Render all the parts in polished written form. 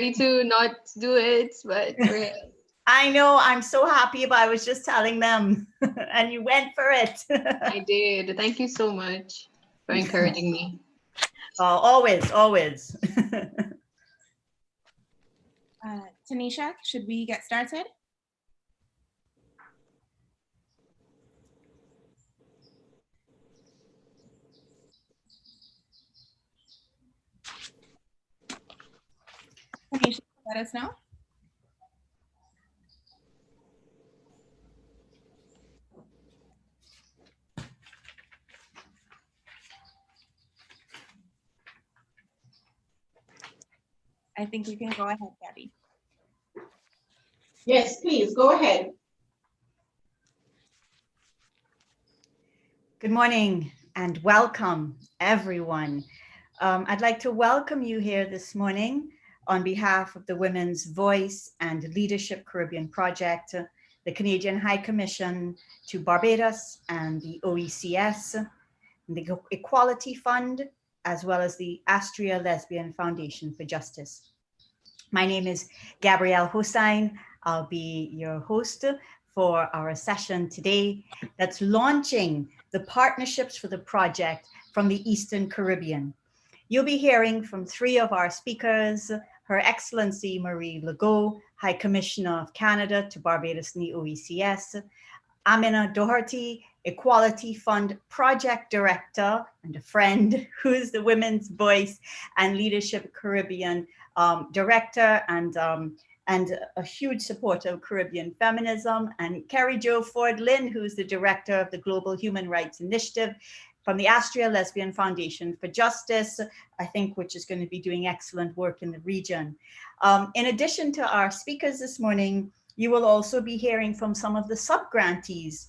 to not do it, but I know, I'm so happy, but I was just telling them and you went for it. I did. Thank you so much for encouraging me. Always, always. Tanisha, should we get started? Tanisha, let us know. I think we can go ahead, Gabby. Yes, please, go ahead. Good morning and welcome, everyone. I'd like to welcome you here this morning on behalf of the Women's Voice and Leadership Caribbean Project, the Canadian High Commission to Barbados and the OECS, the Equality Fund, as well as the Astria Lesbian Foundation for Justice. My name is Gabrielle Hossein. I'll be your host for our session today that's launching the Partnerships for the Project from the Eastern Caribbean. You'll be hearing from three of our speakers, Her Excellency Marie Legault, High Commissioner of Canada to Barbados and the OECS, Amina Doherty, Equality Fund Project Director and a friend, who's the Women's Voice and Leadership Caribbean Director and a huge supporter of Caribbean feminism, and Carrie Jo Ford Lin, who's the Director of the Global Human Rights Initiative from the Astria Lesbian Foundation for Justice, I think, which is going to be doing excellent work in the region. In addition to our speakers this morning, you will also be hearing from some of the sub-grantees,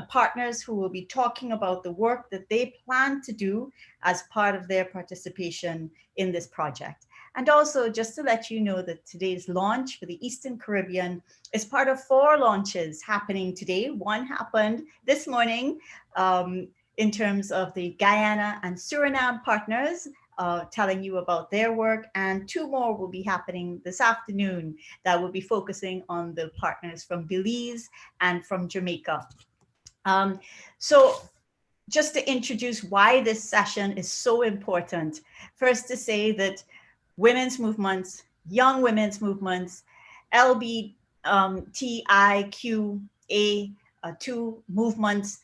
partners who will be talking about the work that they plan to do as part of their participation in this project. And also, just to let you know that today's launch for the Eastern Caribbean is part of 4 launches happening today. One happened this morning in terms of the Guyana and Suriname partners, telling you about their work, and 2 more will be happening this afternoon that will be focusing on the partners from Belize and from Jamaica. So just to introduce why this session is so important, first to say that women's movements, young women's movements, LGBTIQA2 movements,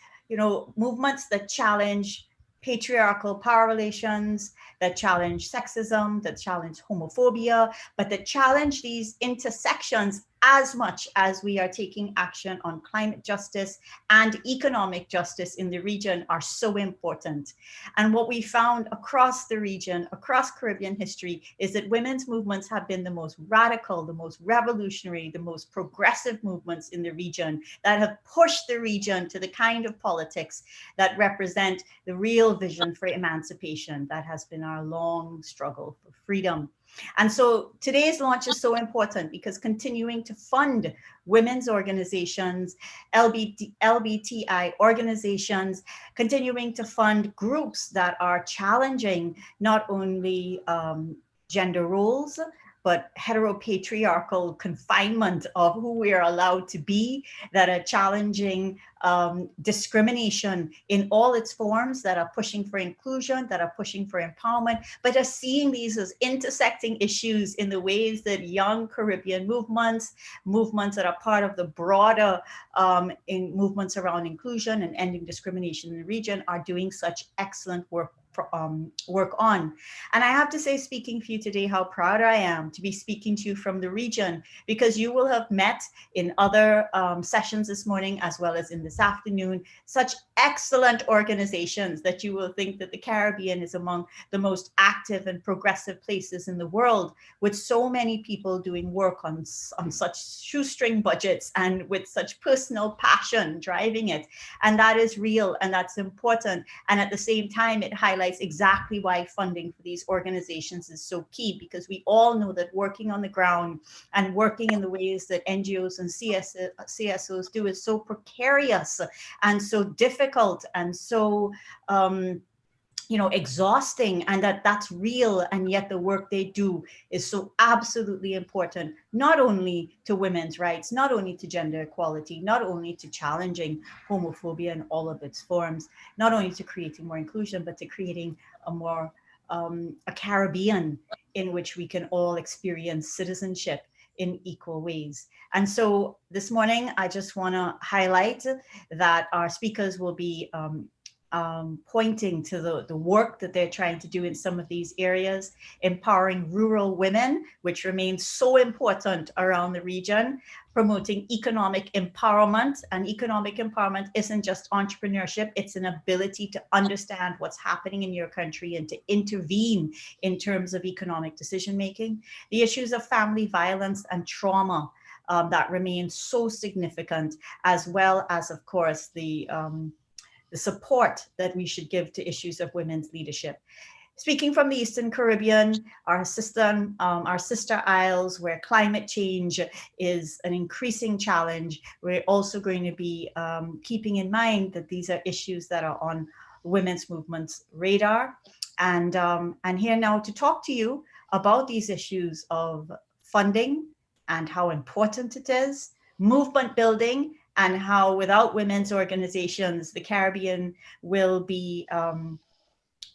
movements that challenge patriarchal power relations, that challenge sexism, that challenge homophobia, but that challenge these intersections as much as we are taking action on climate justice and economic justice in the region are so important. And what we found across the region, across Caribbean history, is that women's movements have been the most radical, the most revolutionary, the most progressive movements in the region that have pushed the region to the kind of politics that represent the real vision for emancipation that has been our long struggle for freedom. And so today's launch is so important because continuing to fund women's organizations, LBTI organizations, continuing to fund groups that are challenging not only gender roles, but heteropatriarchal confinement of who we are allowed to be, that are challenging discrimination in all its forms, that are pushing for inclusion, that are pushing for empowerment, but are seeing these as intersecting issues in the ways that young Caribbean movements that are part of the broader in movements around inclusion and ending discrimination in the region are doing such excellent work on. And I have to say, speaking for you today, how proud I am to be speaking to you from the region, because you will have met in other sessions this morning, as well as in this afternoon, such excellent organizations that you will think that the Caribbean is among the most active and progressive places in the world, with so many people doing work on such shoestring budgets and with such personal passion driving it. And that is real and that's important. And at the same time, it highlights exactly why funding for these organizations is so key, because we all know that working on the ground and working in the ways that NGOs and CSOs do is so precarious and so difficult and so exhausting, and that's real, and yet the work they do is so absolutely important, not only to women's rights, not only to gender equality, not only to challenging homophobia in all of its forms, not only to creating more inclusion, but to creating a more a Caribbean in which we can all experience citizenship in equal ways. And so this morning, I just want to highlight that our speakers will be pointing to the work that they're trying to do in some of these areas, empowering rural women, which remains so important around the region, promoting economic empowerment. And economic empowerment isn't just entrepreneurship, it's an ability to understand what's happening in your country and to intervene in terms of economic decision-making. The issues of family violence and trauma that remain so significant, as well as, of course, the support that we should give to issues of women's leadership. Speaking from the Eastern Caribbean, our sister isles, where climate change is an increasing challenge, we're also going to be keeping in mind that these are issues that are on women's movement's radar. And here now to talk to you about these issues of funding and how important it is, movement building, and how without women's organizations, the Caribbean will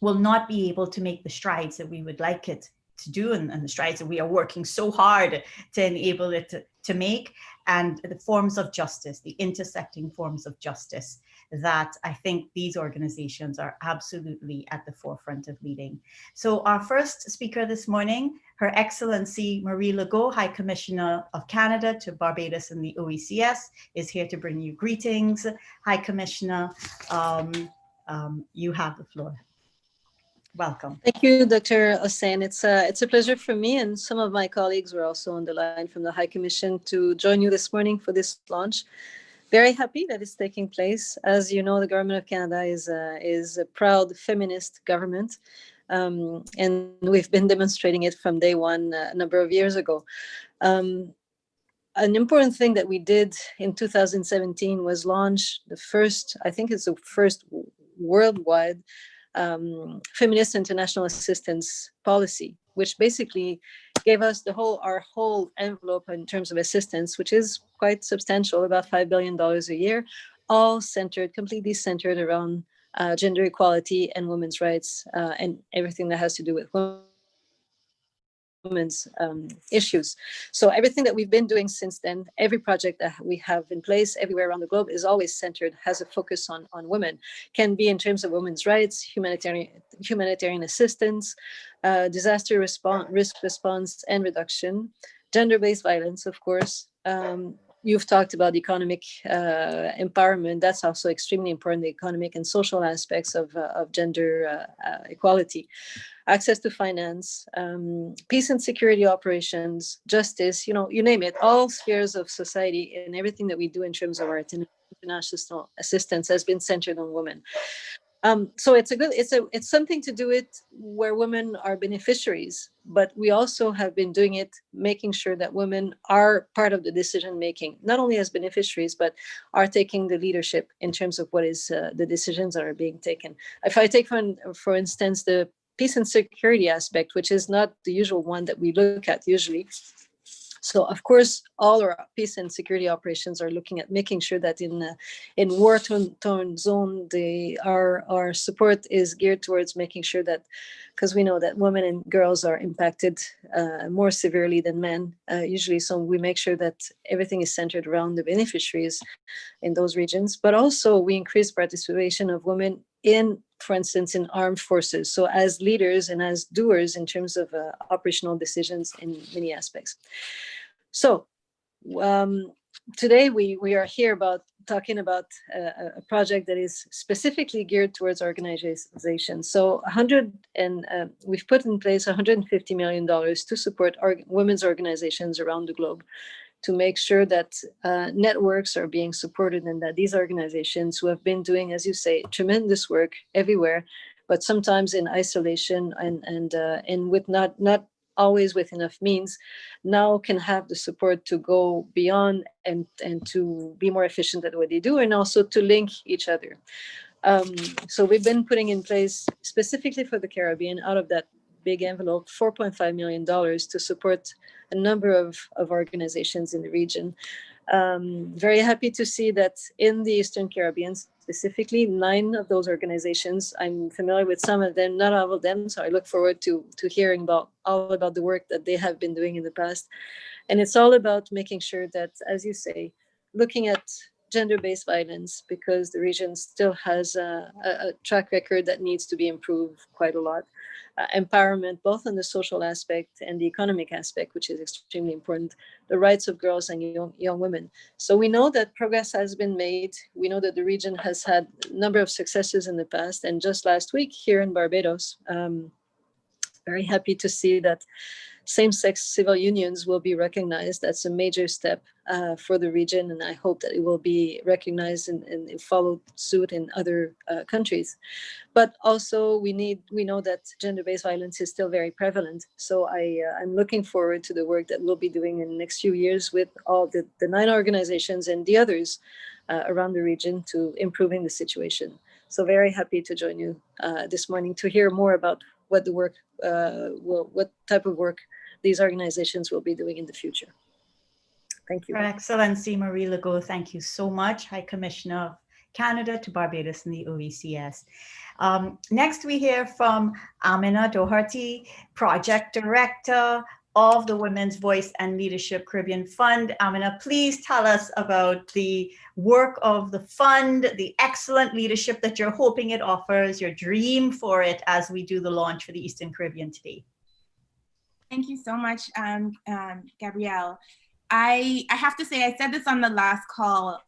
not be able to make the strides that we would like it to do, and the strides that we are working so hard to enable it to make, and the forms of justice, the intersecting forms of justice that I think these organizations are absolutely at the forefront of leading. So our first speaker this morning, Her Excellency Marie Legault, High Commissioner of Canada to Barbados and the OECS, is here to bring you greetings. High Commissioner, you have the floor. Welcome. Thank you, Dr. Hossein. It's a pleasure for me, and some of my colleagues were also on the line from the High Commission to join you this morning for this launch. Very happy that it's taking place. As you know, the Government of Canada is a proud feminist government, and we've been demonstrating it from day one a number of years ago. An important thing that we did in 2017 was launch the first, I think it's the first worldwide feminist international assistance policy, which basically gave us our whole envelope in terms of assistance, which is quite substantial, about $5 billion a year, all completely centered around gender equality and women's rights and everything that has to do with women's issues. So everything that we've been doing since then, every project that we have in place everywhere around the globe is always centered, has a focus on women, can be in terms of women's rights, humanitarian assistance, disaster risk response and reduction, gender-based violence, of course. You've talked about economic empowerment. That's also extremely important, the economic and social aspects of gender equality. Access to finance, peace and security operations, justice, you name it, all spheres of society, and everything that we do in terms of our international assistance has been centered on women. So it's something to do it where women are beneficiaries, but we also have been doing it, making sure that women are part of the decision making, not only as beneficiaries, but are taking the leadership in terms of what is the decisions that are being taken. If I take, for instance, the peace and security aspect, which is not the usual one that we look at usually. So, of course, all our peace and security operations are looking at making sure that in war-torn zone, our support is geared towards making sure that, because we know that women and girls are impacted more severely than men usually. So we make sure that everything is centered around the beneficiaries in those regions. But also we increase participation of women in, for instance, in armed forces. So as leaders and as doers in terms of operational decisions in many aspects. So today we are here talking about a project that is specifically geared towards organizations. So we've put in place $150 million to support women's organizations around the globe, to make sure that networks are being supported, and that these organizations who have been doing, as you say, tremendous work everywhere, but sometimes in isolation and with not always with enough means, now can have the support to go beyond and to be more efficient at what they do, and also to link each other. So we've been putting in place specifically for the Caribbean, out of that big envelope, $4.5 million to support a number of organizations in the region. Very happy to see that in the Eastern Caribbean, specifically, 9 of those organizations, I'm familiar with some of them, not all of them, so I look forward to hearing all about the work that they have been doing in the past. And it's all about making sure that, as you say, looking at gender-based violence, because the region still has a track record that needs to be improved quite a lot. Empowerment, both on the social aspect and the economic aspect, which is extremely important, the rights of girls and young women. So we know that progress has been made. We know that the region has had a number of successes in the past. And just last week here in Barbados, very happy to see that same-sex civil unions will be recognized. That's a major step for the region, and I hope that it will be recognized and follow suit in other countries. But also, we know that gender-based violence is still very prevalent. So I'm looking forward to the work that we'll be doing in the next few years with all the 9 organizations and the others around the region to improving the situation. So very happy to join you this morning to hear more about what the work what type of work these organizations will be doing in the future. Thank you. Her Excellency Marie Legault, thank you so much, High Commissioner of Canada to Barbados and the OECS. Next, we hear from Amina Doherty, Project Director of the Women's Voice and Leadership Caribbean Fund. Amina, please tell us about the work of the fund, the excellent leadership that you're hoping it offers, your dream for it as we do the launch for the Eastern Caribbean today. Thank you so much, Gabrielle. I have to say, I said this on the last call,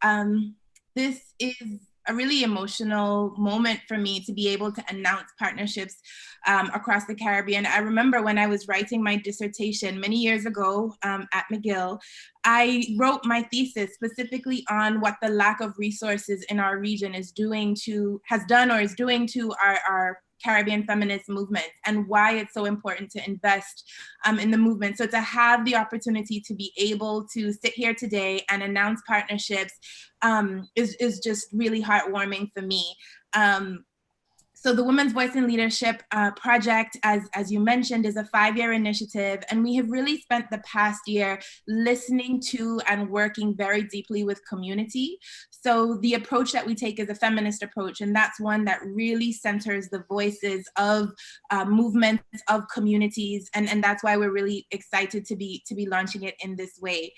this is a really emotional moment for me to be able to announce partnerships across the Caribbean. I remember when I was writing my dissertation many years ago at McGill, I wrote my thesis specifically on what the lack of resources in our region has doing to our Caribbean feminist movement, and why it's so important to invest in the movement. So to have the opportunity to be able to sit here today and announce partnerships is just really heartwarming for me. So the Women's Voice and Leadership Project, as you mentioned, is a 5-year initiative, and we have really spent the past year listening to and working very deeply with community. So the approach that we take is a feminist approach, and that's one that really centers the voices of movements, of communities, and that's why we're really excited to be launching it in this way.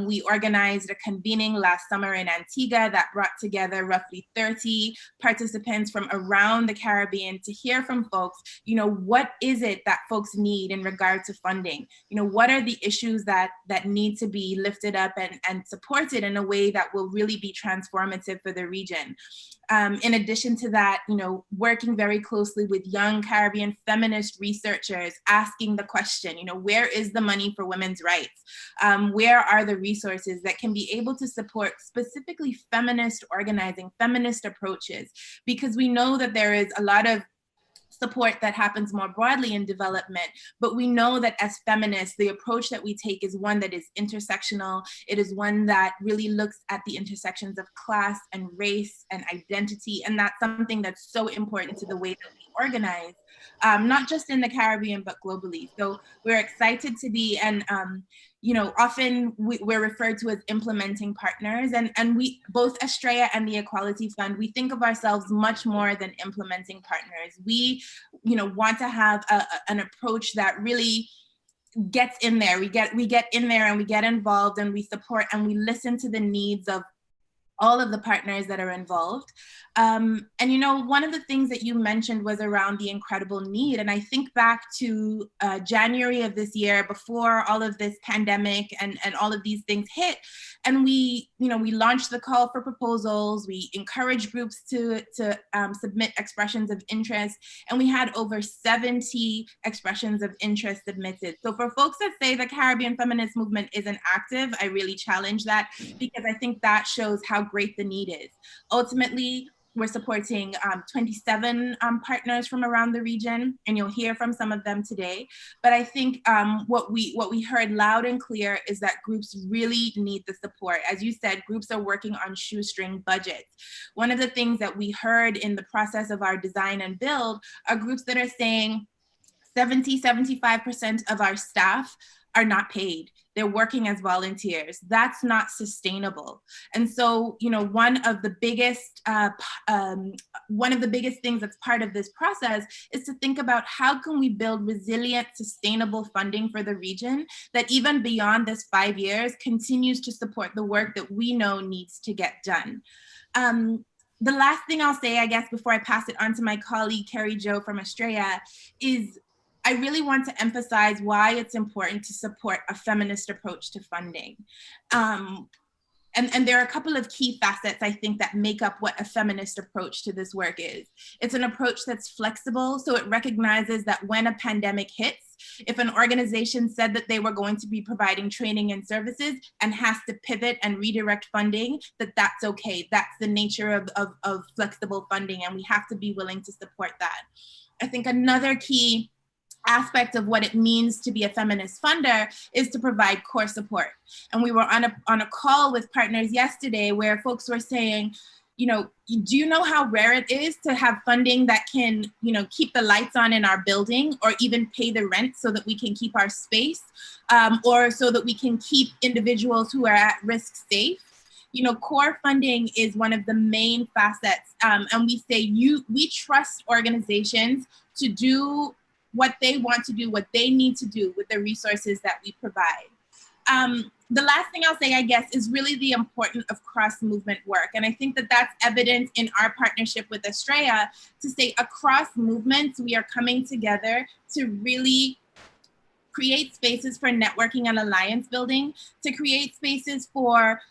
We organized a convening last summer in Antigua that brought together roughly 30 participants from around the Caribbean to hear from folks, what is it that folks need in regard to funding? What are the issues that need to be lifted up and supported in a way that will really be transformative for the region. In addition to that, working very closely with young Caribbean feminist researchers, asking the question, where is the money for women's rights? Where are the resources that can be able to support specifically feminist organizing, feminist approaches? Because we know that there is a lot of support that happens more broadly in development, but we know that as feminists, the approach that we take is one that is intersectional. It is one that really looks at the intersections of class and race and identity, and that's something that's so important to the way that we organize, not just in the Caribbean, but globally. So we're excited to be, and often we're referred to as implementing partners, and we, both Estrella and the Equality Fund, we think of ourselves much more than implementing partners. We, want to have an approach that really gets in there. We get in there and we get involved and we support and we listen to the needs of all of the partners that are involved. And one of the things that you mentioned was around the incredible need. And I think back to January of this year, before all of this pandemic and all of these things hit. And we launched the call for proposals. We encouraged groups to submit expressions of interest. And we had over 70 expressions of interest submitted. So for folks that say the Caribbean feminist movement isn't active, I really challenge that, because I think that shows how great the need is. Ultimately, We're supporting 27 partners from around the region, and you'll hear from some of them today. But I think what we heard loud and clear is that groups really need the support. As you said, groups are working on shoestring budgets. One of the things that we heard in the process of our design and build are groups that are saying 75% of our staff are not paid. They're working as volunteers. That's not sustainable. And so, you know, one of the biggest things that's part of this process is to think about how can we build resilient, sustainable funding for the region that even beyond this 5 years continues to support the work that we know needs to get done. The last thing I'll say, I guess, before I pass it on to my colleague, Carrie Jo from Australia, is I really want to emphasize why it's important to support a feminist approach to funding. And there are a couple of key facets, I think, that make up what a feminist approach to this work is. It's an approach that's flexible, so it recognizes that when a pandemic hits, if an organization said that they were going to be providing training and services and has to pivot and redirect funding, that's okay. That's the nature of flexible funding, and we have to be willing to support that. I think another key aspect of what it means to be a feminist funder is to provide core support. And we were on a call with partners yesterday where folks were saying, you know, do you know how rare it is to have funding that can, you know, keep the lights on in our building or even pay the rent so that we can keep our space or so that we can keep individuals who are at risk safe? You know, core funding is one of the main facets. And we say we trust organizations to do what they want to do, what they need to do with the resources that we provide. The last thing I'll say, I guess, is really the importance of cross-movement work. And I think that that's evident in our partnership with Australia to say across movements, we are coming together to really create spaces for networking and alliance building, to create spaces for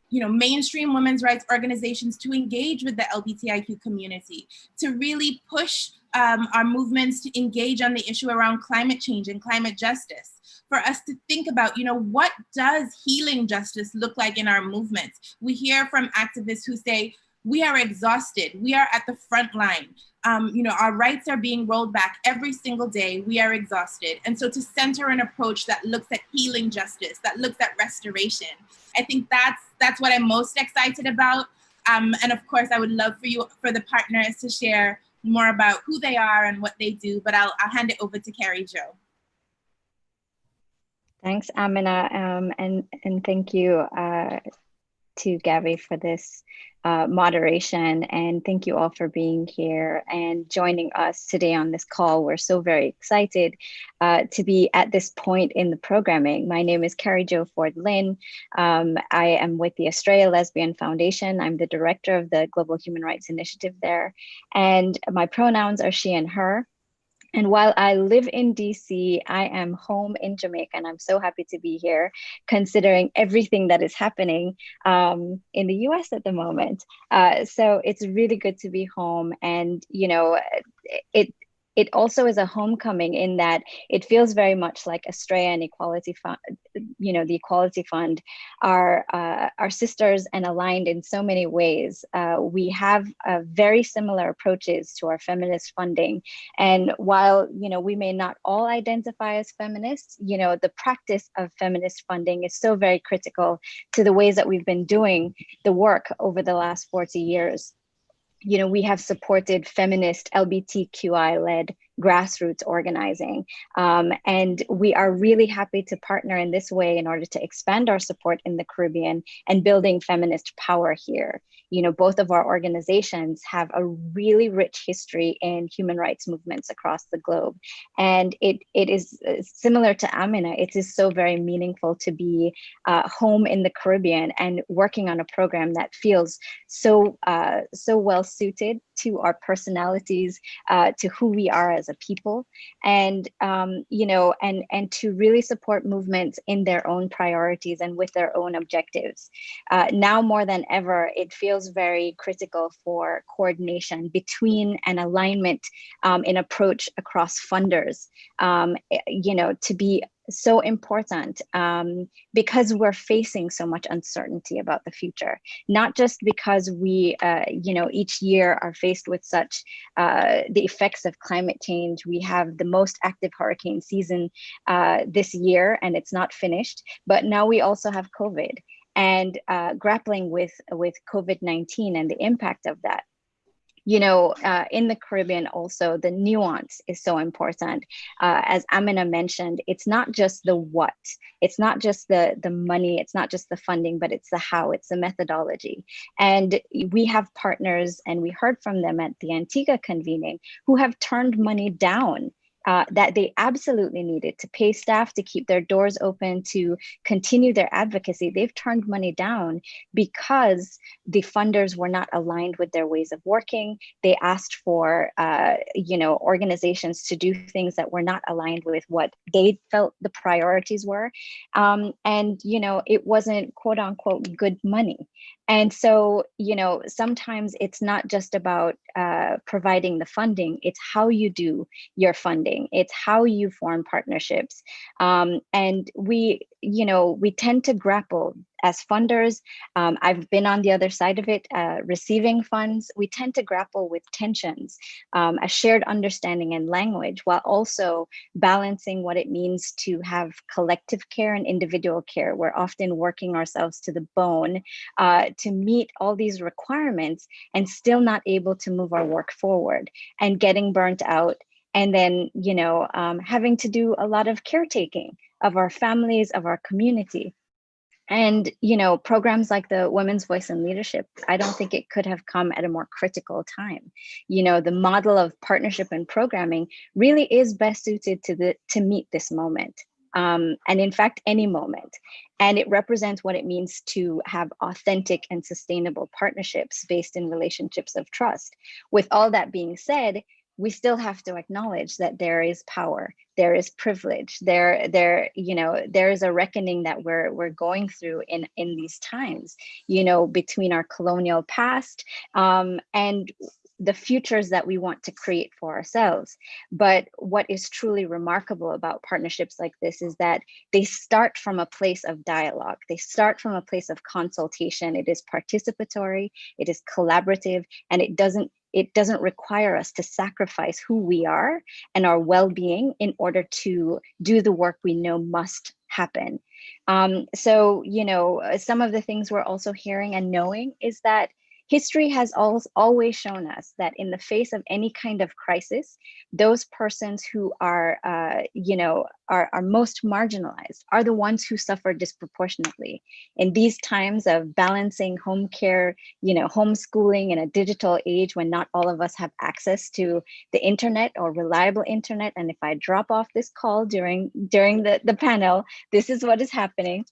you know, mainstream women's rights organizations to engage with the LGBTIQ community, to really push our movements to engage on the issue around climate change and climate justice, for us to think about, you know, what does healing justice look like in our movements? We hear from activists who say, we are exhausted, we are at the front line. You know, our rights are being rolled back every single day, we are exhausted. And so to center an approach that looks at healing justice, that looks at restoration, I think that's what I'm most excited about. And of course, I would love for the partners to share more about who they are and what they do, but I'll hand it over to Carrie Jo. Thanks, Amina, and thank you to Gabby for this moderation, and thank you all for being here and joining us today on this call. We're so very excited to be at this point in the programming. My name is Carrie Jo Ford Lin. I am with the Australia Lesbian Foundation. I'm the director of the Global Human Rights Initiative there, and my pronouns are she and her. And while I live in DC, I am home in Jamaica, and I'm so happy to be here, considering everything that is happening in the US at the moment. So it's really good to be home. And, you know, it also is a homecoming in that it feels very much like Australia and Equality Fund, you know, the Equality Fund are sisters and aligned in so many ways. We have very similar approaches to our feminist funding. And while, you know, we may not all identify as feminists, you know, the practice of feminist funding is so very critical to the ways that we've been doing the work over the last 40 years. You know, we have supported feminist LGBTQI-led grassroots organizing. And we are really happy to partner in this way in order to expand our support in the Caribbean and building feminist power here. You know, both of our organizations have a really rich history in human rights movements across the globe. And it is similar to Amina, it is so very meaningful to be home in the Caribbean and working on a program that feels so well suited to our personalities, to who we are as a people, and you know, and to really support movements in their own priorities and with their own objectives. Now more than ever, it feels very critical for coordination between and alignment in approach across funders, you know, to be so important because we're facing so much uncertainty about the future, not just because we, each year are faced with such the effects of climate change. We have the most active hurricane season this year, and it's not finished, but now we also have COVID and grappling with COVID-19 and the impact of that. In the Caribbean also, the nuance is so important. As Amina mentioned, it's not just the what, it's not just the money, it's not just the funding, but it's the how, it's the methodology. And we have partners, and we heard from them at the Antigua convening, who have turned money down that they absolutely needed to pay staff to keep their doors open, to continue their advocacy. They've turned money down because the funders were not aligned with their ways of working. They asked for, organizations to do things that were not aligned with what they felt the priorities were. It wasn't quote unquote good money. And so, sometimes it's not just about providing the funding, it's how you do your funding. It's how you form partnerships. And we tend to grapple as funders. I've been on the other side of it, receiving funds. We tend to grapple with tensions, a shared understanding and language, while also balancing what it means to have collective care and individual care. We're often working ourselves to the bone to meet all these requirements and still not able to move our work forward and getting burnt out. And then, having to do a lot of caretaking of our families, of our community. And, programs like the Women's Voice in Leadership, I don't think it could have come at a more critical time. The model of partnership and programming really is best suited to meet this moment. And in fact, any moment. And it represents what it means to have authentic and sustainable partnerships based in relationships of trust. With all that being said, we still have to acknowledge that there is power, there is privilege, there is a reckoning that we're going through in these times, between our colonial past and the futures that we want to create for ourselves. But what is truly remarkable about partnerships like this is that they start from a place of dialogue. They start from a place of consultation. It is participatory, it is collaborative, and it doesn't require us to sacrifice who we are and our well-being in order to do the work we know must happen. So, some of the things we're also hearing and knowing is that history has always shown us that in the face of any kind of crisis, those persons who are most marginalized are the ones who suffer disproportionately. In these times of balancing home care, homeschooling in a digital age when not all of us have access to the internet or reliable internet. And if I drop off this call during the panel, this is what is happening.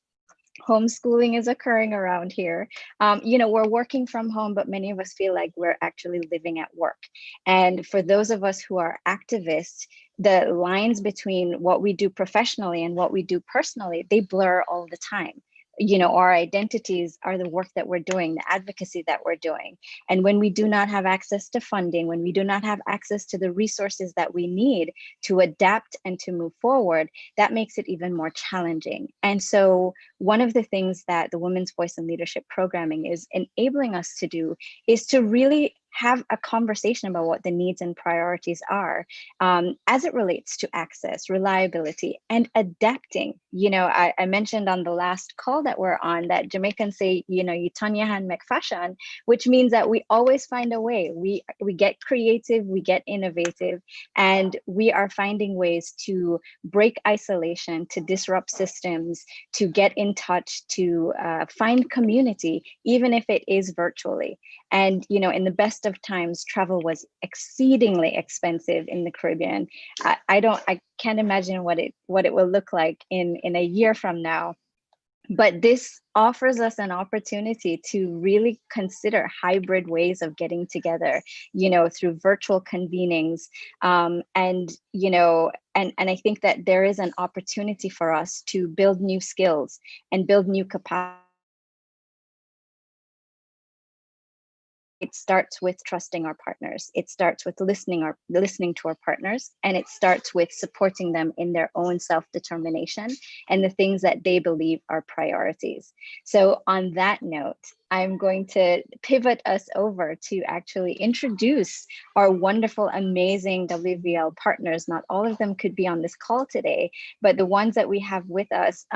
Homeschooling is occurring around here. We're working from home, but many of us feel like we're actually living at work. And for those of us who are activists, the lines between what we do professionally and what we do personally, they blur all the time. Our identities are the work that we're doing, the advocacy that we're doing. And when we do not have access to funding, when we do not have access to the resources that we need to adapt and to move forward, that makes it even more challenging. And so one of the things that the Women's Voice in Leadership programming is enabling us to do is to really have a conversation about what the needs and priorities are as it relates to access, reliability, and adapting. I mentioned on the last call that we're on that Jamaicans say, you turn your hand, make fashion, which means that we always find a way. We get creative, we get innovative, and we are finding ways to break isolation, to disrupt systems, to get in touch, to find community, even if it is virtually. And, in the best of times, travel was exceedingly expensive in the Caribbean. I can't imagine what it will look like in a year from now. But this offers us an opportunity to really consider hybrid ways of getting together, through virtual convenings. And I think that there is an opportunity for us to build new skills and build new capacity it starts with trusting our partners. It starts with listening to our partners, and it starts with supporting them in their own self-determination and the things that they believe are priorities. So on that note, I'm going to pivot us over to actually introduce our wonderful, amazing WVL partners. Not all of them could be on this call today, but the ones that we have with us,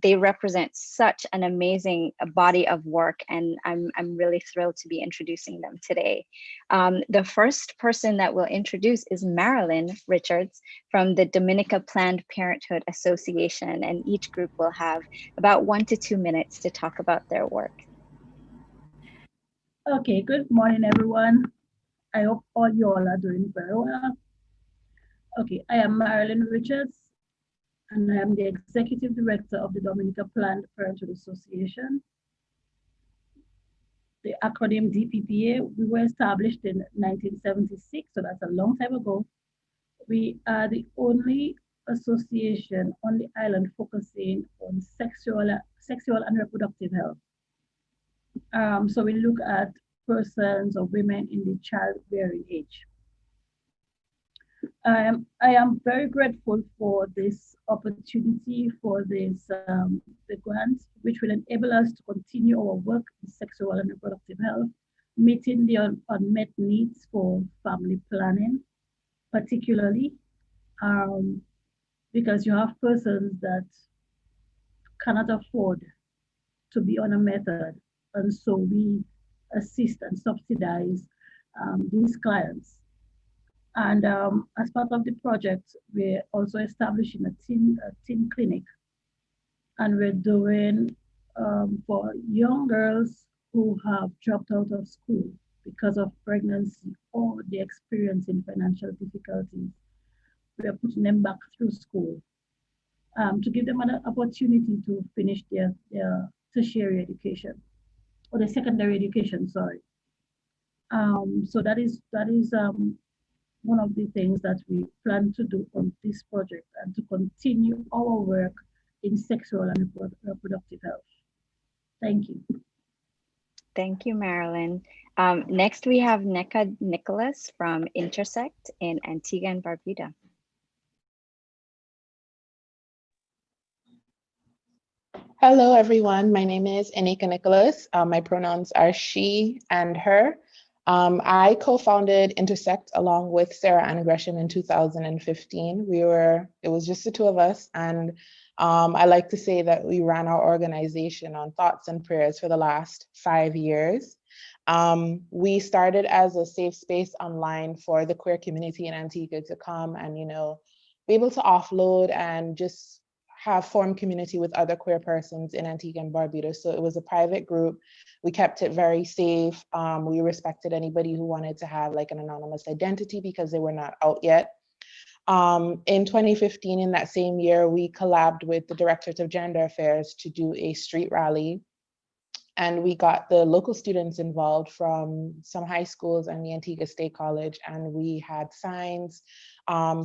they represent such an amazing body of work, and I'm really thrilled to be introducing them today. The first person that we'll introduce is Marilyn Richards from the Dominica Planned Parenthood Association, and each group will have about 1 to 2 minutes to talk about their work. Okay, good morning, everyone. I hope all you all are doing very well. Okay, I am Marilyn Richards, and I am the Executive Director of the Dominica Planned Parenthood Association. The acronym DPPA, we were established in 1976, so that's a long time ago. We are the only association on the island focusing on sexual and reproductive health. So we look at persons or women in the childbearing age. I am very grateful for this opportunity, for this the grant, which will enable us to continue our work in sexual and reproductive health, meeting the unmet needs for family planning, particularly because you have persons that cannot afford to be on a method. And so we assist and subsidize these clients. And as part of the project, we're also establishing a teen clinic. And we're doing for young girls who have dropped out of school because of pregnancy or the experiencing financial difficulties. We're putting them back through school to give them an opportunity to finish their tertiary education. Or the secondary education, sorry. So that is one of the things that we plan to do on this project, and to continue our work in sexual and reproductive health. Thank you. Thank you, Marilyn. Next, we have Neka Nicholas from Intersect in Antigua and Barbuda. Hello, everyone. My name is Enika Nicholas. My pronouns are she and her. I co-founded Intersect along with Sarah Ann Gresham in 2015. It was just the two of us. And I like to say that we ran our organization on thoughts and prayers for the last 5 years. We started as a safe space online for the queer community in Antigua to come and, be able to offload and just have formed community with other queer persons in Antigua and Barbados. So it was a private group. We kept it very safe. We respected anybody who wanted to have like an anonymous identity because they were not out yet. In 2015, in that same year, we collabed with the Directorate of Gender Affairs to do a street rally. And we got the local students involved from some high schools and the Antigua State College. And we had signs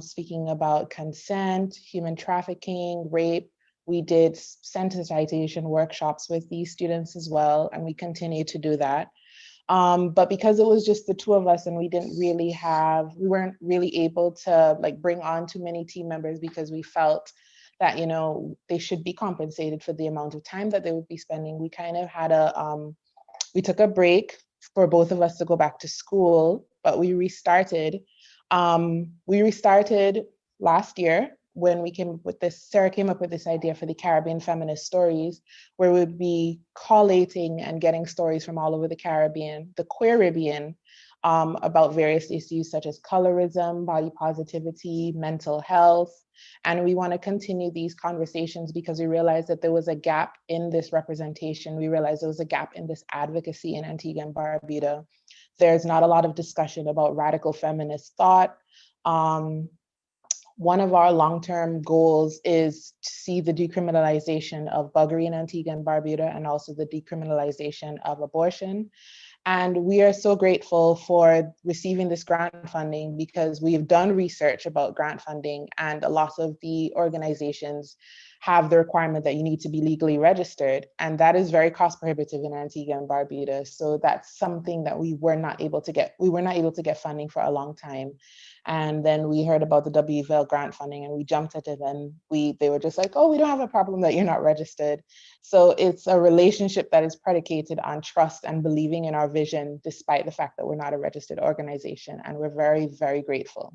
speaking about consent, human trafficking, rape. We did sensitization workshops with these students as well. And we continue to do that. But because it was just the two of us and we weren't really able to like bring on too many team members, because we felt that, they should be compensated for the amount of time that they would be spending. We kind of had we took a break for both of us to go back to school, but we restarted. We restarted last year when we came up with this, Sarah came up with this idea for the Caribbean Feminist Stories, where we'd be collating and getting stories from all over the Caribbean, the Caribbean, about various issues such as colorism, body positivity, mental health. And we want to continue these conversations because we realized that there was a gap in this representation. We realized there was a gap in this advocacy in Antigua and Barbuda. There's not a lot of discussion about radical feminist thought. One of our long-term goals is to see the decriminalization of buggery in Antigua and Barbuda, and also the decriminalization of abortion. And we are so grateful for receiving this grant funding, because we've done research about grant funding, and a lot of the organizations have the requirement that you need to be legally registered. And that is very cost prohibitive in Antigua and Barbados. So that's something that we were not able to get funding for a long time. And then we heard about the WVL grant funding and we jumped at it, and they were just like, oh, we don't have a problem that you're not registered. So it's a relationship that is predicated on trust and believing in our vision, despite the fact that we're not a registered organization. And we're very, very grateful.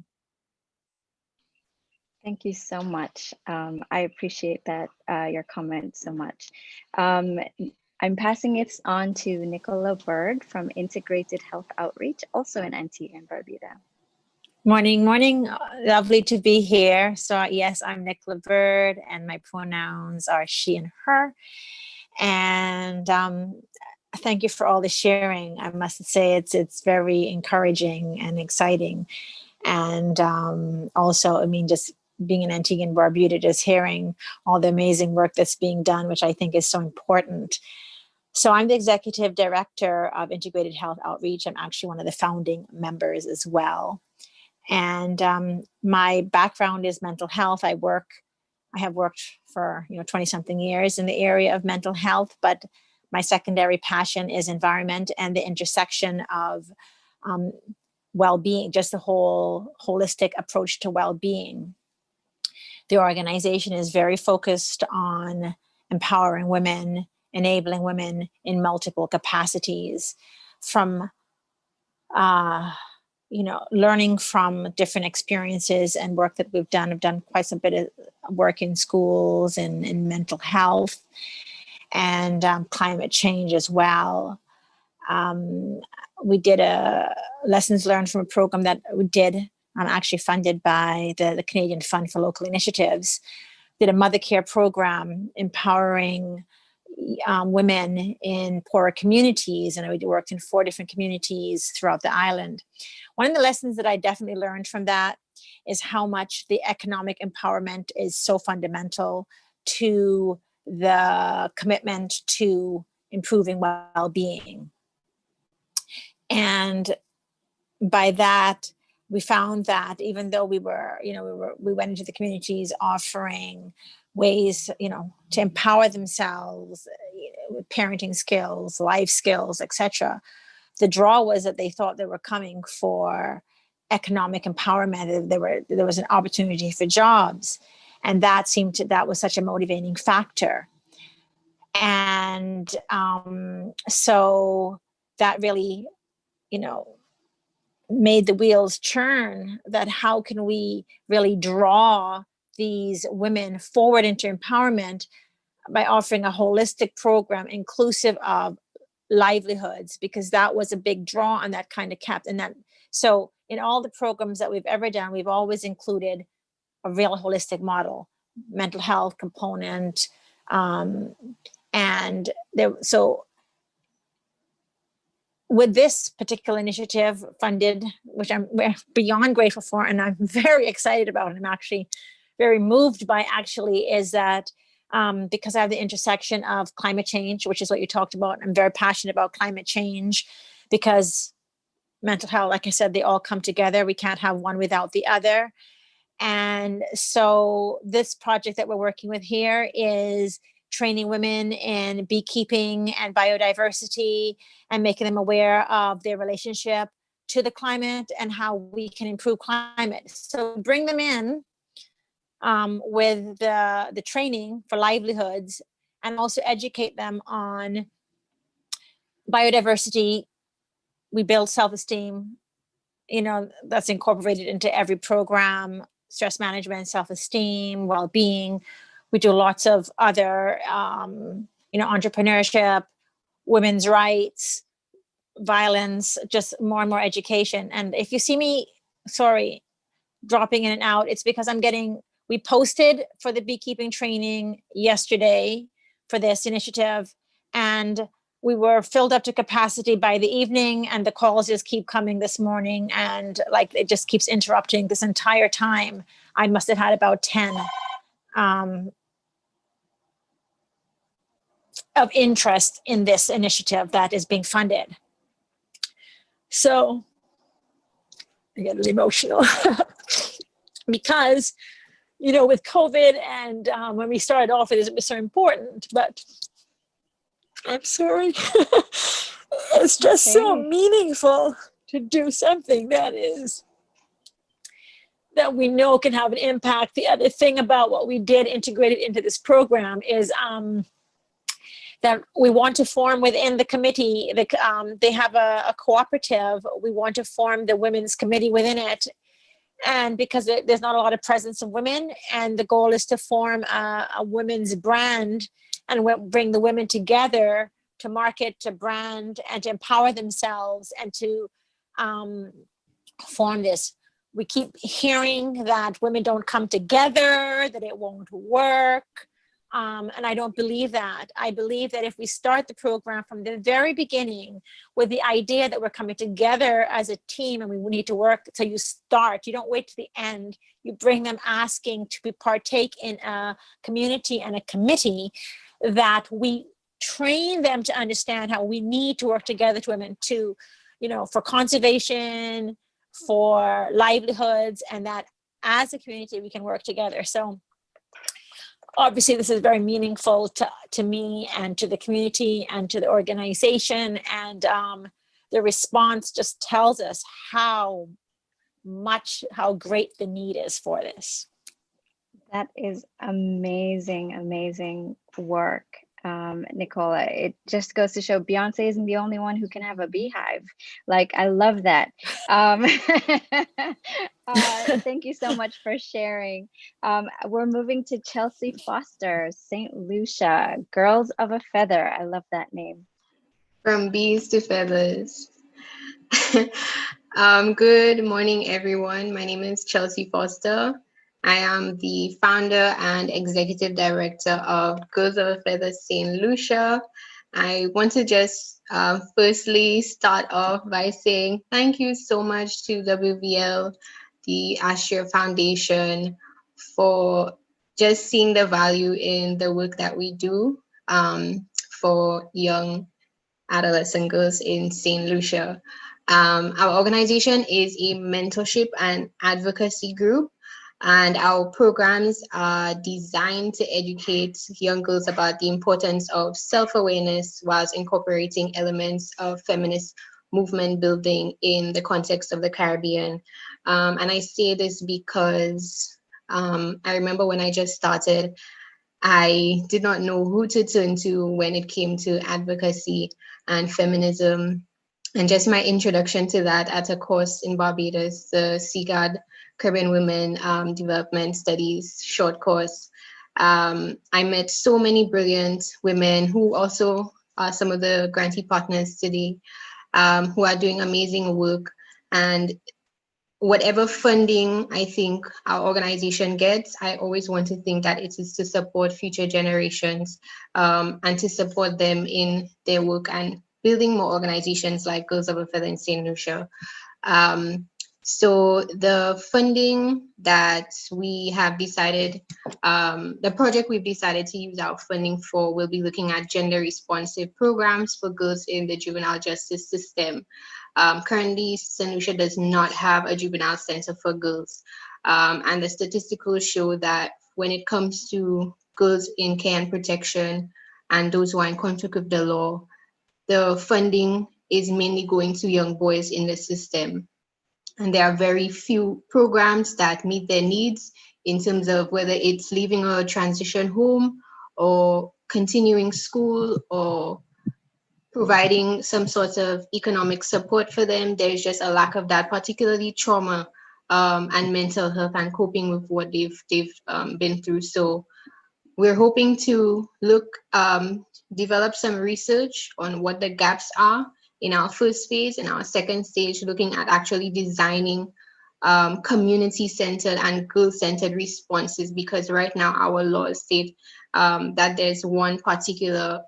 Thank you so much. I appreciate that, your comment so much. I'm passing it on to Nicola Bird from Integrated Health Outreach, also in Antigua and Barbuda. Morning. Lovely to be here. So yes, I'm Nicola Bird and my pronouns are she and her. And thank you for all the sharing. I must say it's very encouraging and exciting. And also, I mean, just being in Antigua and Barbuda, just hearing all the amazing work that's being done, which I think is so important. So I'm the executive director of Integrated Health Outreach. I'm actually one of the founding members as well. And my background is mental health. I have worked for 20 something years in the area of mental health, but my secondary passion is environment and the intersection of well-being, just the whole holistic approach to well-being. The organization is very focused on empowering women, enabling women in multiple capacities, from learning from different experiences and work that we've done. I've done quite some bit of work in schools and in mental health and climate change as well. We did a lessons learned from a program that we did, actually funded by the Canadian Fund for Local Initiatives, did a mother care program empowering women in poorer communities. And we worked in 4 different communities throughout the island. One of the lessons that I definitely learned from that is how much the economic empowerment is so fundamental to the commitment to improving well-being. And by that, we found that even though we went into the communities offering ways, to empower themselves with parenting skills, life skills, etc., the draw was that they thought they were coming for economic empowerment. There was an opportunity for jobs, and that was such a motivating factor. And so that really, made the wheels churn, that how can we really draw these women forward into empowerment by offering a holistic program inclusive of livelihoods, because that was a big draw on that kind of cap. And that, so in all the programs that we've ever done, we've always included a real holistic model, mental health component. So with this particular initiative funded, which we're beyond grateful for, and I'm very excited about, and I'm actually very moved by is that because I have the intersection of climate change, which is what you talked about. I'm very passionate about climate change because mental health, like I said, they all come together. We can't have one without the other. And so this project that we're working with here is training women in beekeeping and biodiversity and making them aware of their relationship to the climate and how we can improve climate. So bring them in with the training for livelihoods, and also educate them on biodiversity. We build self-esteem, that's incorporated into every program, stress management, self-esteem, well-being. We do lots of other, entrepreneurship, women's rights, violence, just more and more education. And if you see me, dropping in and out, it's because we posted for the beekeeping training yesterday for this initiative, and we were filled up to capacity by the evening, and the calls just keep coming this morning, and it just keeps interrupting. This entire time I must have had about 10 of interest in this initiative that is being funded. So I get really emotional because with COVID, and when we started off, it was so important, but I'm sorry. It's just so meaningful to do something that we know can have an impact. The other thing about what we did integrated into this program is that we want to form within the committee. They have a cooperative. We want to form the women's committee within it. And because there's not a lot of presence of women, and the goal is to form a women's brand and bring the women together to market, to brand, and to empower themselves, and to form this. We keep hearing that women don't come together, that it won't work. And I don't believe that. I believe that if we start the program from the very beginning with the idea that we're coming together as a team and we need to work, so you start, you don't wait to the end, you bring them asking to partake in a community and a committee, that we train them to understand how we need to work together to women to, for conservation, for livelihoods, and that as a community we can work together. So obviously this is very meaningful to me and to the community and to the organization, and the response just tells us how great the need is for this. That is amazing work, Nicola. It just goes to show Beyonce isn't the only one who can have a beehive. Like, I love that. Thank you so much for sharing. We're moving to Chelsea Foster, St. Lucia, Girls of a Feather. I love that name. From bees to feathers. Good morning, everyone. My name is Chelsea Foster. I am the founder and executive director of Girls of a Feather St. Lucia. I want to just firstly start off by saying thank you so much to WVL, the Ashir Foundation, for just seeing the value in the work that we do for young adolescent girls in St. Lucia. Our organization is a mentorship and advocacy group, and our programs are designed to educate young girls about the importance of self-awareness whilst incorporating elements of feminist movement building in the context of the Caribbean. And I say this because I remember when I just started, I did not know who to turn to when it came to advocacy and feminism. And just my introduction to that at a course in Barbados, the CGAD Caribbean Women Development Studies short course. I met so many brilliant women who also are some of the grantee partners today, who are doing amazing work. And whatever funding I think our organization gets, I always want to think that it is to support future generations and to support them in their work and building more organizations like Girls of a Feather in St. Lucia. So the funding that we have decided, the project we've decided to use our funding for will be looking at gender responsive programs for girls in the juvenile justice system. Currently, St. Lucia does not have a juvenile center for girls. And the statistics show that when it comes to girls in care and protection and those who are in conflict with the law, the funding is mainly going to young boys in the system. And there are very few programs that meet their needs in terms of whether it's leaving a transition home or continuing school or providing some sort of economic support for them. There's just a lack of that, particularly trauma and mental health and coping with what they've been through. So we're hoping to develop some research on what the gaps are in our first phase. In our second stage, looking at actually designing community-centered and girl-centered responses, because right now our laws state that there's one particular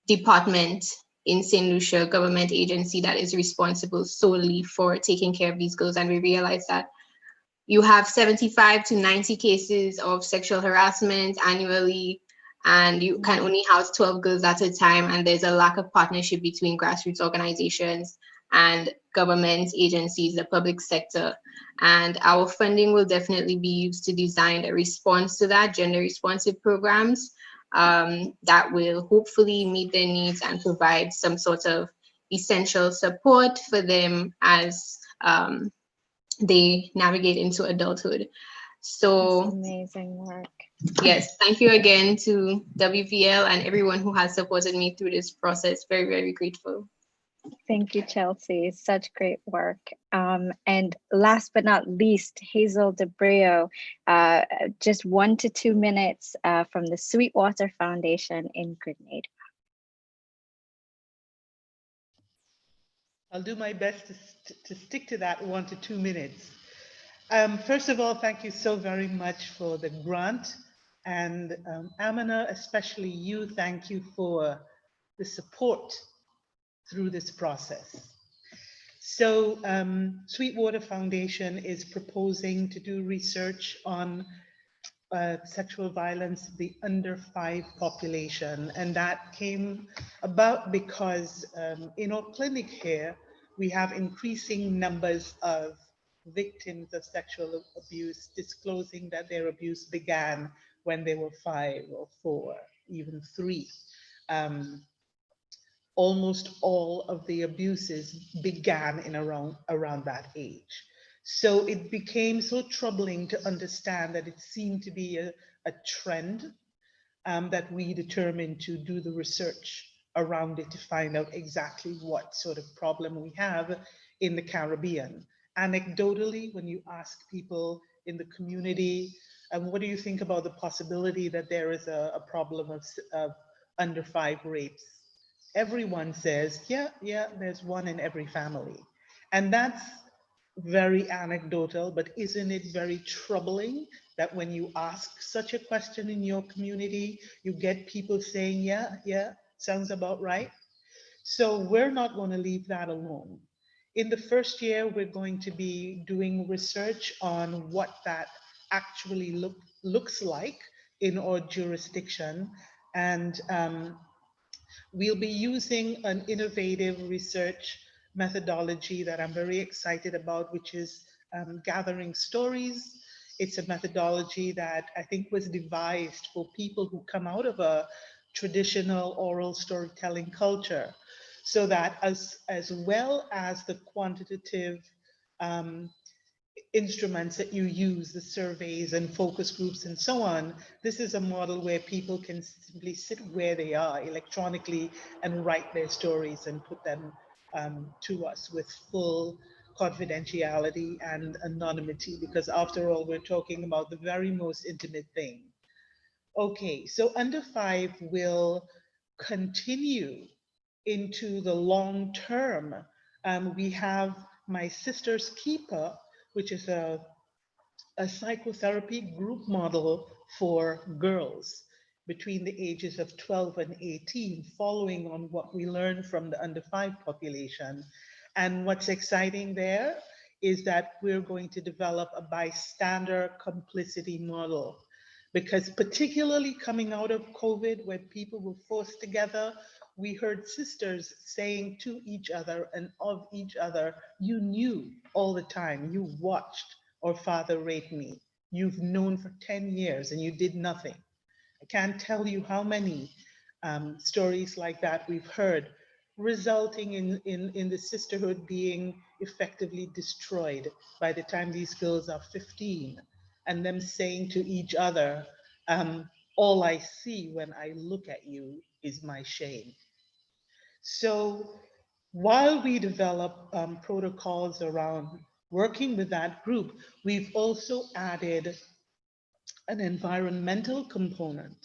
department in St. Lucia, government agency, that is responsible solely for taking care of these girls. And we realize that you have 75 to 90 cases of sexual harassment annually, and you can only house 12 girls at a time, and there's a lack of partnership between grassroots organizations and governments, agencies, the public sector. And our funding will definitely be used to design a response to that, gender responsive programs that will hopefully meet their needs and provide some sort of essential support for them as they navigate into adulthood. That's So amazing work. yes, thank you again to WVL and everyone who has supported me through this process. Very, very grateful. Thank you, Chelsea. Such great work. And last but not least, Hazel DeBrio, just 1 to 2 minutes from the Sweetwater Foundation in Grenada. I'll do my best to stick to that 1 to 2 minutes. First of all, thank you so very much for the grant. And Amina, especially you, thank you for the support through this process. So Sweetwater Foundation is proposing to do research on sexual violence, the under 5 population. And that came about because in our clinic here, we have increasing numbers of victims of sexual abuse disclosing that their abuse began when they were 5 or 4, even 3. Almost all of the abuses began in around that age. So it became so troubling to understand that it seemed to be a trend that we determined to do the research around it to find out exactly what sort of problem we have in the Caribbean. Anecdotally, when you ask people in the community, what do you think about the possibility that there is a problem of under 5 rapes? Everyone says, yeah, there's one in every family. And that's very anecdotal, but isn't it very troubling that when you ask such a question in your community, you get people saying, yeah, sounds about right. So we're not going to leave that alone. In the first year, we're going to be doing research on what that actually looks like in our jurisdiction. And we'll be using an innovative research methodology that I'm very excited about, which is gathering stories. It's a methodology that I think was devised for people who come out of a traditional oral storytelling culture, so that as well as the quantitative instruments that you use, the surveys and focus groups and so on, this is a model where people can simply sit where they are electronically and write their stories and put them to us with full confidentiality and anonymity, because after all, we're talking about the very most intimate thing. Okay, so under 5 will continue into the long term. We have My Sister's Keeper, which is a psychotherapy group model for girls between the ages of 12 and 18, following on what we learned from the under 5 population. And what's exciting there is that we're going to develop a bystander complicity model, because particularly coming out of COVID, when people were forced together, we heard sisters saying to each other and of each other, you knew all the time, you watched our father rape me. You've known for 10 years and you did nothing. I can't tell you how many stories like that we've heard, resulting in the sisterhood being effectively destroyed by the time these girls are 15, and them saying to each other, all I see when I look at you is my shame. So while we develop protocols around working with that group, we've also added an environmental component,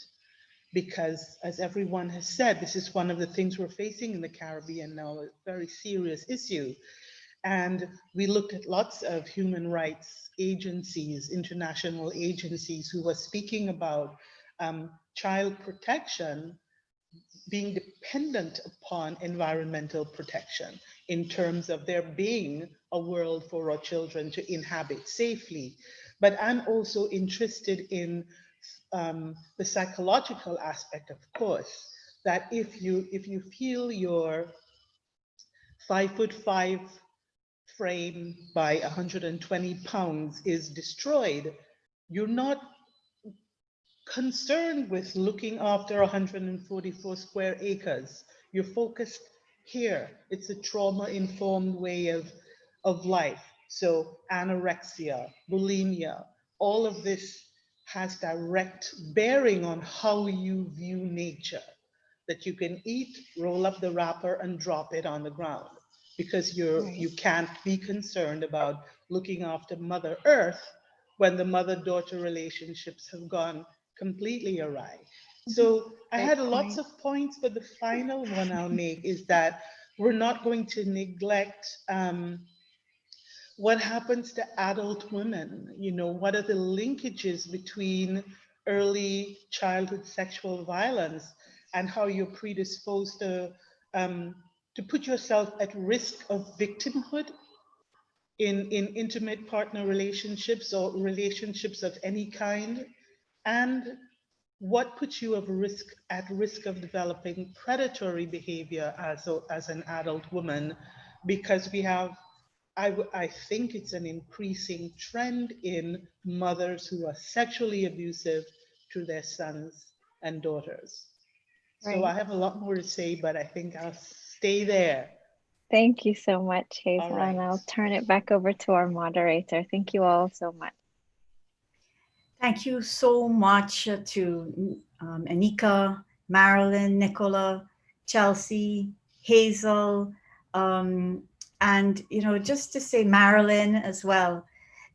because as everyone has said, this is one of the things we're facing in the Caribbean now, a very serious issue. And we looked at lots of human rights agencies, international agencies, who were speaking about child protection being dependent upon environmental protection in terms of there being a world for our children to inhabit safely. But I'm also interested in the psychological aspect, of course, that if you feel your 5'5" frame by 120 pounds is destroyed, you're not concerned with looking after 144 square acres. You're focused here. It's a trauma-informed way of life. So anorexia, bulimia, all of this has direct bearing on how you view nature. That you can eat, roll up the wrapper and drop it on the ground because you can't be concerned about looking after Mother Earth when the mother-daughter relationships have gone completely awry. So I had lots of points, but the final one I'll make is that we're not going to neglect what happens to adult women. You know, what are the linkages between early childhood sexual violence and how you're predisposed to put yourself at risk of victimhood in intimate partner relationships or relationships of any kind, and what puts you at risk of developing predatory behavior as an adult woman, because we have, I think it's an increasing trend in mothers who are sexually abusive to their sons and daughters. So I have a lot more to say, but I think I'll stay there. Thank you so much, Hazel. All right. And I'll turn it back over to our moderator. Thank you all so much. Thank you so much to Anika, Marilyn, Nicola, Chelsea, Hazel, and, you know, just to say Marilyn as well,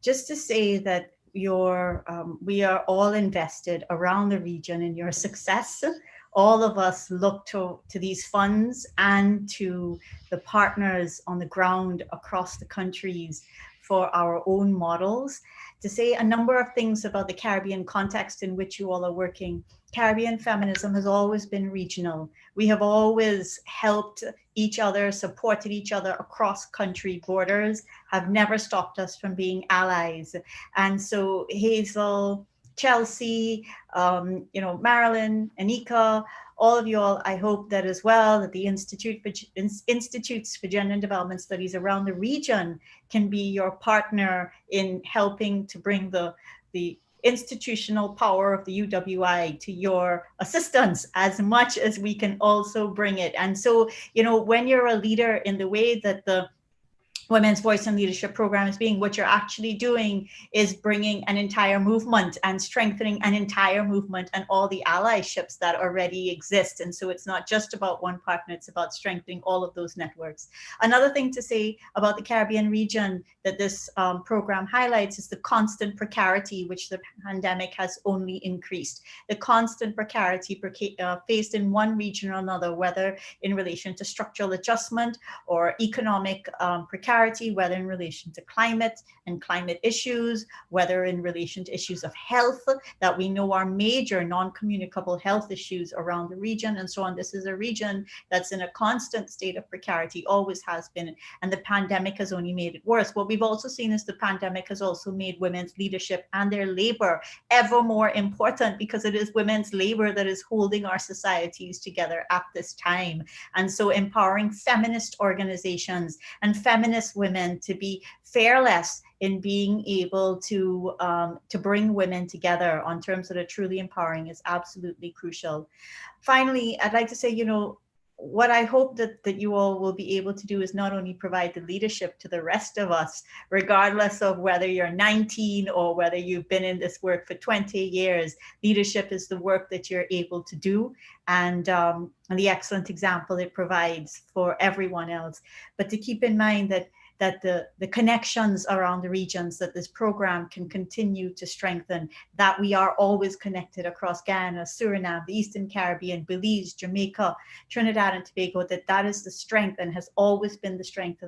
just to say that we are all invested around the region in your success. All of us look to these funds and to the partners on the ground across the countries for our own models. To say a number of things about the Caribbean context in which you all are working. Caribbean feminism has always been regional. We have always helped each other, supported each other across country borders, have never stopped us from being allies. And so Hazel, Chelsea, you know, Marilyn, Anika, all of you all, I hope that as well, that the Institutes for Gender and Development Studies around the region can be your partner in helping to bring the institutional power of the UWI to your assistance as much as we can also bring it. And so, you know, when you're a leader in the way that the Women's Voice and Leadership Program is being, what you're actually doing is bringing an entire movement and strengthening an entire movement and all the allyships that already exist. And so it's not just about one partner, it's about strengthening all of those networks. Another thing to say about the Caribbean region that this program highlights is the constant precarity which the pandemic has only increased. The constant precarity faced in one region or another, whether in relation to structural adjustment or economic precarity, whether in relation to climate and climate issues, whether in relation to issues of health that we know are major non-communicable health issues around the region and so on. This is a region that's in a constant state of precarity, always has been, and the pandemic has only made it worse. What we've also seen is the pandemic has also made women's leadership and their labor ever more important, because it is women's labor that is holding our societies together at this time. And so empowering feminist organizations and feminist women to be fearless in being able to bring women together on terms that are truly empowering is absolutely crucial. Finally, I'd like to say, you know, what I hope that you all will be able to do is not only provide the leadership to the rest of us, regardless of whether you're 19 or whether you've been in this work for 20 years, leadership is the work that you're able to do and the excellent example it provides for everyone else. But to keep in mind that the connections around the regions that this program can continue to strengthen, that we are always connected across Ghana, Suriname, the Eastern Caribbean, Belize, Jamaica, Trinidad and Tobago, that is the strength and has always been the strength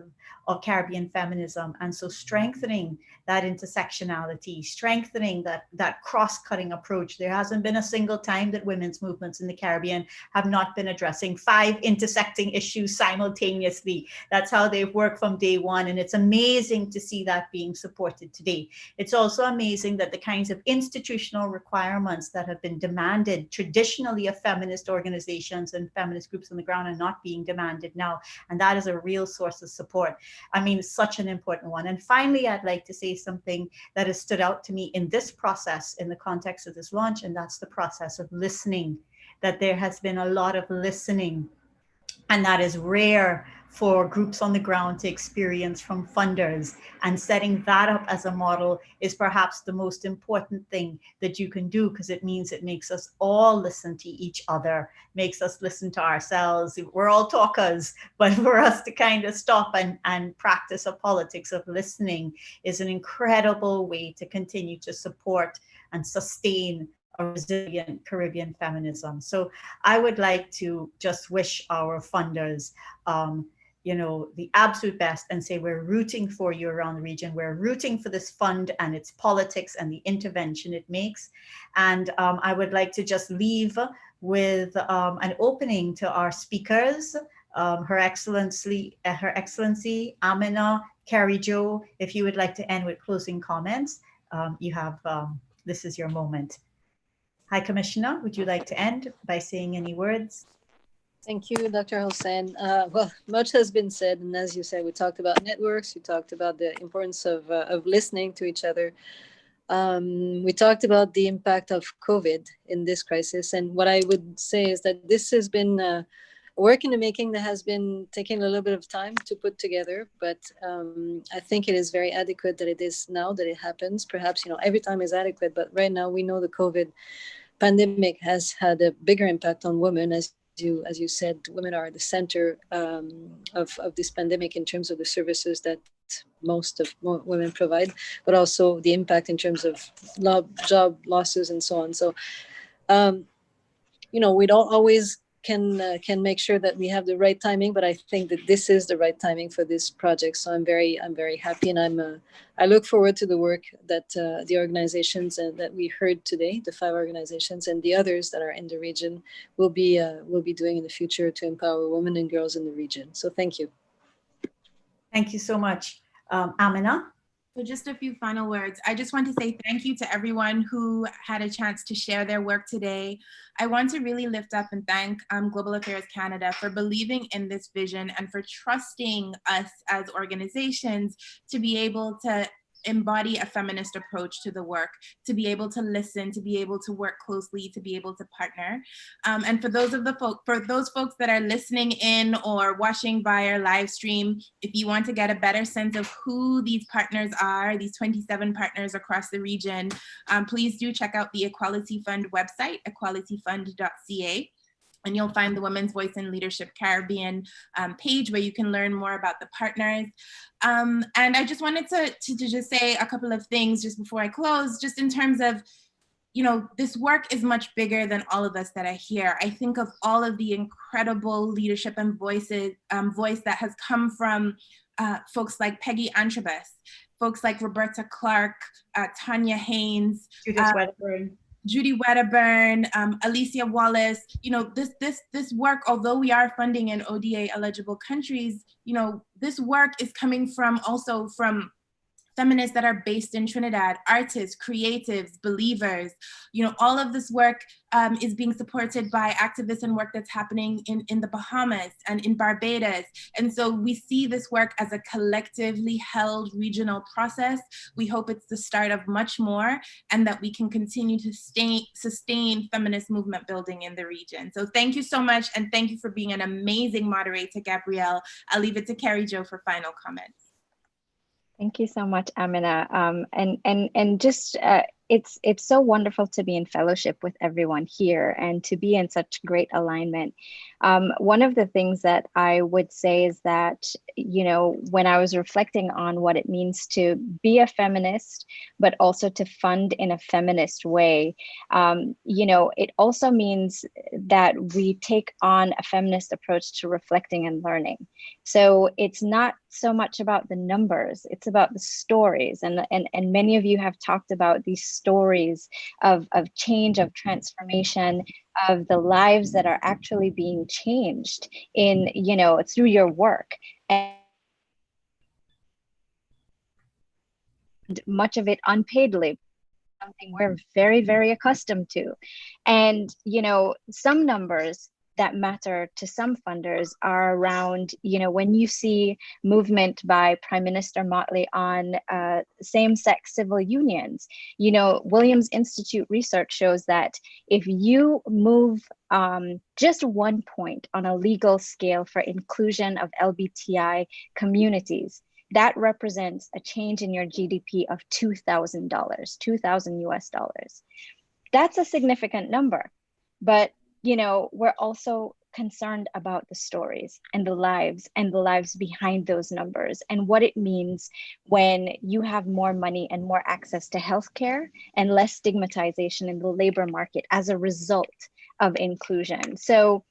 of Caribbean feminism. And so strengthening that intersectionality, strengthening that cross-cutting approach. There hasn't been a single time that women's movements in the Caribbean have not been addressing 5 intersecting issues simultaneously. That's how they've worked from day one. on, and it's amazing to see that being supported today. It's also amazing that the kinds of institutional requirements that have been demanded traditionally of feminist organizations and feminist groups on the ground are not being demanded now, and that is a real source of support. I mean, such an important one. And finally, I'd like to say something that has stood out to me in this process, in the context of this launch, and that's the process of listening, that there has been a lot of listening, and that is rare for groups on the ground to experience from funders. And setting that up as a model is perhaps the most important thing that you can do, because it means it makes us all listen to each other, makes us listen to ourselves. We're all talkers, but for us to kind of stop and practice a politics of listening is an incredible way to continue to support and sustain a resilient Caribbean feminism. So I would like to just wish our funders, the absolute best, and say we're rooting for you around the region. We're rooting for this fund and its politics and the intervention it makes. And I would like to just leave with an opening to our speakers, Her Excellency Amina, Carrie Jo. If you would like to end with closing comments, you have, this is your moment. High Commissioner, would you like to end by saying any words? Thank you, Dr. Hossein. Well, much has been said, and as you said, we talked about networks, we talked about the importance of listening to each other. We talked about the impact of COVID in this crisis, and what I would say is that this has been work in the making that has been taking a little bit of time to put together, but I think it is very adequate that it is now that it happens. Perhaps, every time is adequate, but right now we know the COVID pandemic has had a bigger impact on women. As you said, women are the center of this pandemic in terms of the services that most of women provide, but also the impact in terms of job losses and so on. So, we don't always can make sure that we have the right timing, but I think that this is the right timing for this project. So I'm very happy, and I look forward to the work that the organizations that we heard today, the 5 organizations and the others that are in the region, will be doing in the future to empower women and girls in the region. So thank you. Thank you so much. Amina? So just a few final words. I just want to say thank you to everyone who had a chance to share their work today. I want to really lift up and thank Global Affairs Canada for believing in this vision and for trusting us as organizations to be able to embody a feminist approach to the work, to be able to listen, to be able to work closely, to be able to partner. And for those folks that are listening in or watching via live stream, if you want to get a better sense of who these partners are, these 27 partners across the region, please do check out the Equality Fund website, equalityfund.ca. And you'll find the Women's Voice in Leadership Caribbean page where you can learn more about the partners. And I just wanted to just say a couple of things just before I close, just in terms of, this work is much bigger than all of us that are here. I think of all of the incredible leadership and voice that has come from folks like Peggy Antrobus, folks like Roberta Clark, Tanya Haynes, Judy Wedderburn, Alicia Wallace. This work, although we are funding in ODA eligible countries, this work is coming from feminists that are based in Trinidad, artists, creatives, believers. All of this work is being supported by activists and work that's happening in the Bahamas and in Barbados. And so we see this work as a collectively held regional process. We hope it's the start of much more, and that we can continue to sustain feminist movement building in the region. So thank you so much, and thank you for being an amazing moderator, Gabrielle. I'll leave it to Carrie Jo for final comments. Thank you so much, Amina. And just it's so wonderful to be in fellowship with everyone here and to be in such great alignment. One of the things that I would say is that, when I was reflecting on what it means to be a feminist, but also to fund in a feminist way, it also means that we take on a feminist approach to reflecting and learning. So it's not so much about the numbers, it's about the stories. And many of you have talked about these stories of change, of transformation, of the lives that are actually being changed through your work. much of it unpaid labor, something we're very, very accustomed to. And, you know, some numbers that matter to some funders are around, you know, when you see movement by Prime Minister Motley on same-sex civil unions, you know, Williams Institute research shows that if you move just 1 point on a legal scale for inclusion of LGBTI communities, that represents a change in your GDP of $2,000, 2,000 US dollars. That's a significant number, but you know, we're also concerned about the stories and the lives behind those numbers and what it means when you have more money and more access to healthcare and less stigmatization in the labor market as a result of inclusion. So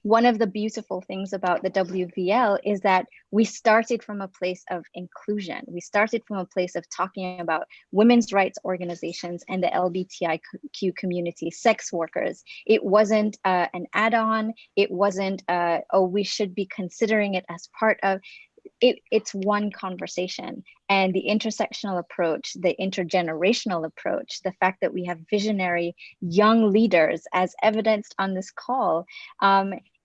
one of the beautiful things about the WVL is that we started from a place of inclusion. We started from a place of talking about women's rights organizations and the LGBTIQ community, sex workers. It wasn't an add-on. It wasn't, oh, we should be considering it as part of. It's one conversation, and the intersectional approach, the intergenerational approach, the fact that we have visionary young leaders as evidenced on this call,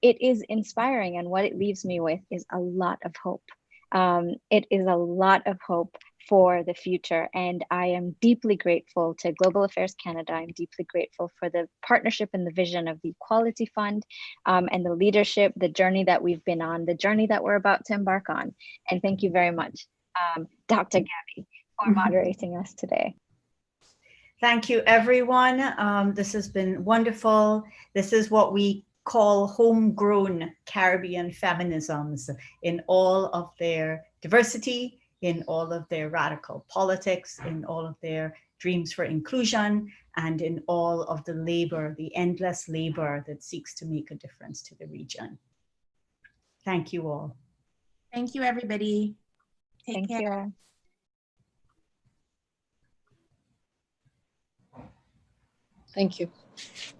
it is inspiring, and what it leaves me with is a lot of hope. It is a lot of hope for the future, and I am deeply grateful to Global Affairs Canada. I'm deeply grateful for the partnership and the vision of the Equality Fund, and the leadership, the journey that we've been on, the journey that we're about to embark on. And thank you very much, Dr. Gabby, for moderating us today. Thank you, everyone. This has been wonderful. This is what we call homegrown Caribbean feminisms in all of their diversity, in all of their radical politics, in all of their dreams for inclusion, and in all of the labor, the endless labor that seeks to make a difference to the region. Thank you all. Thank you, everybody. Take care. Thank you. Thank you.